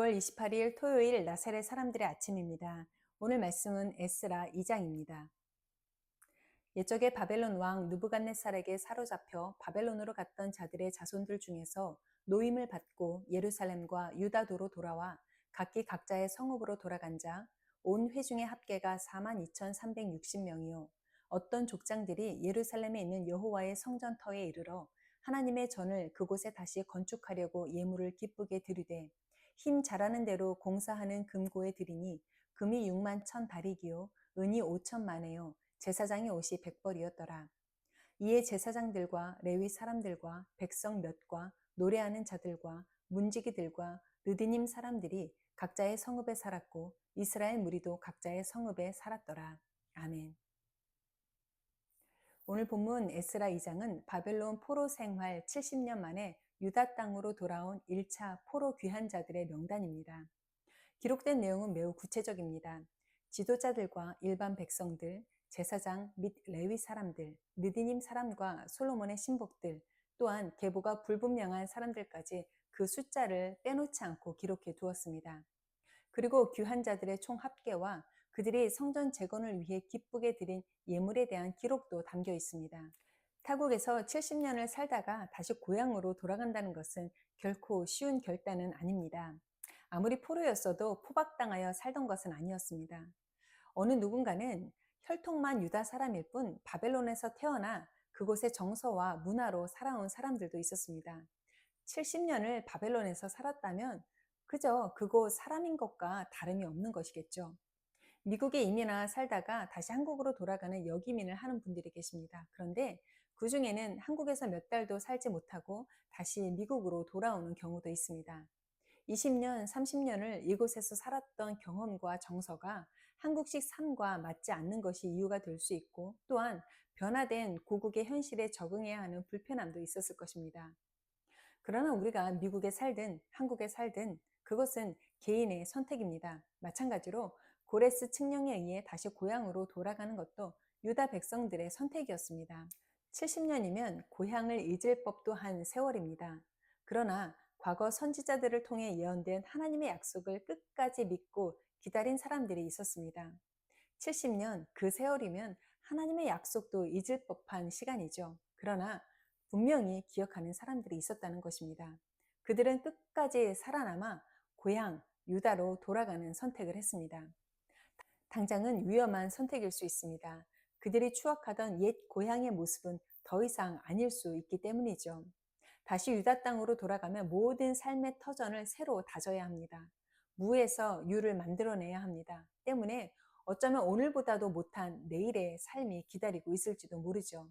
6월 28일 토요일 나사렛 사람들의 아침입니다. 오늘 말씀은 에스라 2장입니다. 옛적에 바벨론 왕 느부갓네살에게 사로잡혀 바벨론으로 갔던 자들의 자손들 중에서 노임을 받고 예루살렘과 유다도로 돌아와 각기 각자의 성읍으로 돌아간 자 온 회중의 합계가 42,360명이요 어떤 족장들이 예루살렘에 있는 여호와의 성전터에 이르러 하나님의 전을 그곳에 다시 건축하려고 예물을 기쁘게 드리되 힘 잘하는 대로 공사하는 금고에 드리니 금이 6만 천 다리기요 은이 5천만에요 제사장의 옷이 100벌이었더라. 이에 제사장들과 레위 사람들과 백성 몇과 노래하는 자들과 문지기들과 느디님 사람들이 각자의 성읍에 살았고 이스라엘 무리도 각자의 성읍에 살았더라. 아멘. 오늘 본문 에스라 2장은 바벨론 포로 생활 70년 만에 유다 땅으로 돌아온 1차 포로 귀환 자들의 명단입니다. 기록된 내용은 매우 구체적입니다. 지도자들과 일반 백성들, 제사장 및 레위 사람들, 느디님 사람과 솔로몬의 신복들, 또한 계보가 불분명한 사람들까지 그 숫자를 빼놓지 않고 기록해 두었습니다. 그리고 귀한 자들의 총 합계와 그들이 성전 재건을 위해 기쁘게 드린 예물에 대한 기록도 담겨 있습니다. 타국에서 70년을 살다가 다시 고향으로 돌아간다는 것은 결코 쉬운 결단은 아닙니다. 아무리 포로였어도 포박당하여 살던 것은 아니었습니다. 어느 누군가는 혈통만 유다 사람일 뿐 바벨론에서 태어나 그곳의 정서와 문화로 살아온 사람들도 있었습니다. 70년을 바벨론에서 살았다면 그저 그곳 사람인 것과 다름이 없는 것이겠죠. 미국에 이민와 살다가 다시 한국으로 돌아가는 여기민을 하는 분들이 계십니다. 그런데 그 중에는 한국에서 몇 달도 살지 못하고 다시 미국으로 돌아오는 경우도 있습니다. 20년, 30년을 이곳에서 살았던 경험과 정서가 한국식 삶과 맞지 않는 것이 이유가 될 수 있고 또한 변화된 고국의 현실에 적응해야 하는 불편함도 있었을 것입니다. 그러나 우리가 미국에 살든 한국에 살든 그것은 개인의 선택입니다. 마찬가지로 고레스 칙령에 의해 다시 고향으로 돌아가는 것도 유다 백성들의 선택이었습니다. 70년이면 고향을 잊을 법도 한 세월입니다. 그러나 과거 선지자들을 통해 예언된 하나님의 약속을 끝까지 믿고 기다린 사람들이 있었습니다. 70년 그 세월이면 하나님의 약속도 잊을 법한 시간이죠. 그러나 분명히 기억하는 사람들이 있었다는 것입니다. 그들은 끝까지 살아남아 고향 유다로 돌아가는 선택을 했습니다. 당장은 위험한 선택일 수 있습니다. 그들이 추억하던 옛 고향의 모습은 더 이상 아닐 수 있기 때문이죠. 다시 유다 땅으로 돌아가면 모든 삶의 터전을 새로 다져야 합니다. 무에서 유를 만들어내야 합니다. 때문에 어쩌면 오늘보다도 못한 내일의 삶이 기다리고 있을지도 모르죠.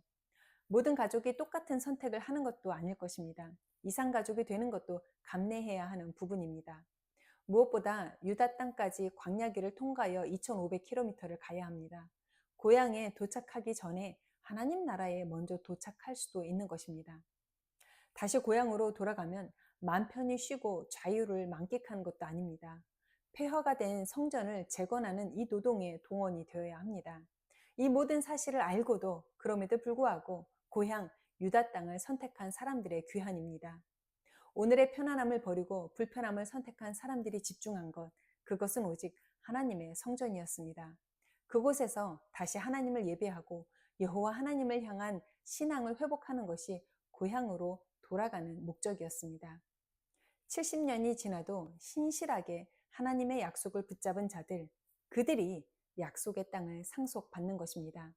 모든 가족이 똑같은 선택을 하는 것도 아닐 것입니다. 이상 가족이 되는 것도 감내해야 하는 부분입니다. 무엇보다 유다 땅까지 광야길을 통과하여 2500km를 가야 합니다. 고향에 도착하기 전에 하나님 나라에 먼저 도착할 수도 있는 것입니다. 다시 고향으로 돌아가면 맘 편히 쉬고 자유를 만끽하는 것도 아닙니다. 폐허가 된 성전을 재건하는 이 노동에 동원이 되어야 합니다. 이 모든 사실을 알고도 그럼에도 불구하고 고향 유다 땅을 선택한 사람들의 귀환입니다. 오늘의 편안함을 버리고 불편함을 선택한 사람들이 집중한 것, 그것은 오직 하나님의 성전이었습니다. 그곳에서 다시 하나님을 예배하고 여호와 하나님을 향한 신앙을 회복하는 것이 고향으로 돌아가는 목적이었습니다. 70년이 지나도 신실하게 하나님의 약속을 붙잡은 자들, 그들이 약속의 땅을 상속받는 것입니다.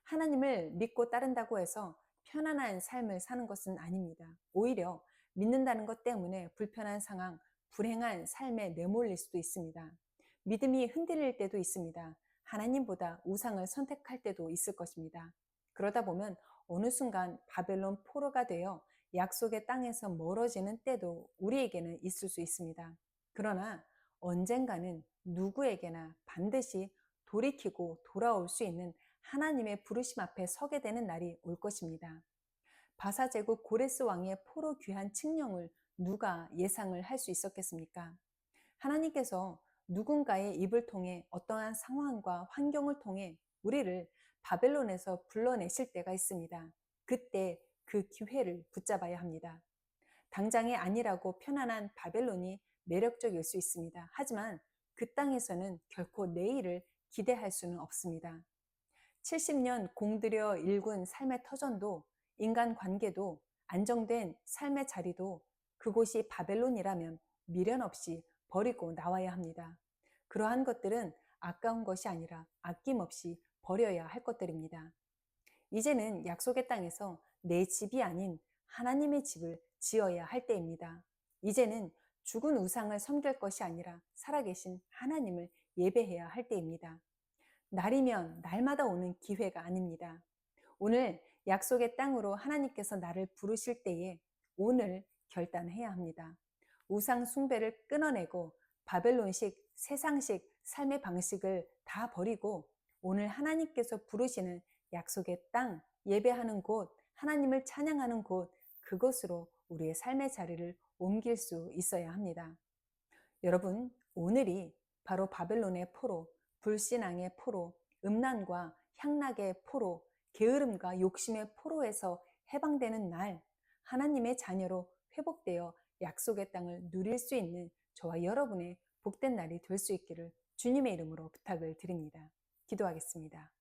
하나님을 믿고 따른다고 해서 편안한 삶을 사는 것은 아닙니다. 오히려 믿는다는 것 때문에 불편한 상황, 불행한 삶에 내몰릴 수도 있습니다. 믿음이 흔들릴 때도 있습니다. 하나님보다 우상을 선택할 때도 있을 것입니다. 그러다 보면 어느 순간 바벨론 포로가 되어 약속의 땅에서 멀어지는 때도 우리에게는 있을 수 있습니다. 그러나 언젠가는 누구에게나 반드시 돌이키고 돌아올 수 있는 하나님의 부르심 앞에 서게 되는 날이 올 것입니다. 바사 제국 고레스 왕의 포로 귀환 칙령을 누가 예상을 할 수 있었겠습니까? 하나님께서 누군가의 입을 통해 어떠한 상황과 환경을 통해 우리를 바벨론에서 불러내실 때가 있습니다. 그때 그 기회를 붙잡아야 합니다. 당장이 아니라고 편안한 바벨론이 매력적일 수 있습니다. 하지만 그 땅에서는 결코 내일을 기대할 수는 없습니다. 70년 공들여 일군 삶의 터전도, 인간 관계도, 안정된 삶의 자리도 그곳이 바벨론이라면 미련 없이 버리고 나와야 합니다. 그러한 것들은 아까운 것이 아니라 아낌없이 버려야 할 것들입니다. 이제는 약속의 땅에서 내 집이 아닌 하나님의 집을 지어야 할 때입니다. 이제는 죽은 우상을 섬길 것이 아니라 살아계신 하나님을 예배해야 할 때입니다. 날이면 날마다 오는 기회가 아닙니다. 오늘 약속의 땅으로 하나님께서 나를 부르실 때에 오늘 결단해야 합니다. 우상 숭배를 끊어내고 바벨론식, 세상식 삶의 방식을 다 버리고 오늘 하나님께서 부르시는 약속의 땅, 예배하는 곳, 하나님을 찬양하는 곳, 그곳으로 우리의 삶의 자리를 옮길 수 있어야 합니다. 여러분, 오늘이 바로 바벨론의 포로, 불신앙의 포로, 음란과 향락의 포로, 게으름과 욕심의 포로에서 해방되는 날, 하나님의 자녀로 회복되어 약속의 땅을 누릴 수 있는 저와 여러분의 복된 날이 될 수 있기를 주님의 이름으로 부탁을 드립니다. 기도하겠습니다.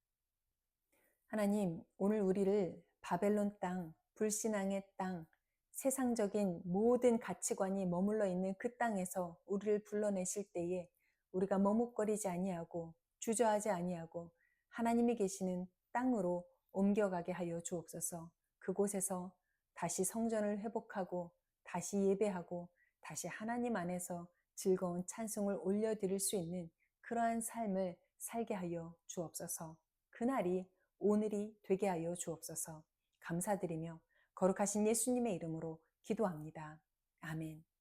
하나님, 오늘 우리를 바벨론 땅, 불신앙의 땅, 세상적인 모든 가치관이 머물러 있는 그 땅에서 우리를 불러내실 때에 우리가 머뭇거리지 아니하고 주저하지 아니하고 하나님이 계시는 땅으로 옮겨가게 하여 주옵소서. 그곳에서 다시 성전을 회복하고 다시 예배하고 다시 하나님 안에서 즐거운 찬송을 올려드릴 수 있는 그러한 삶을 살게 하여 주옵소서. 그날이 오늘이 되게 하여 주옵소서. 감사드리며 거룩하신 예수님의 이름으로 기도합니다. 아멘.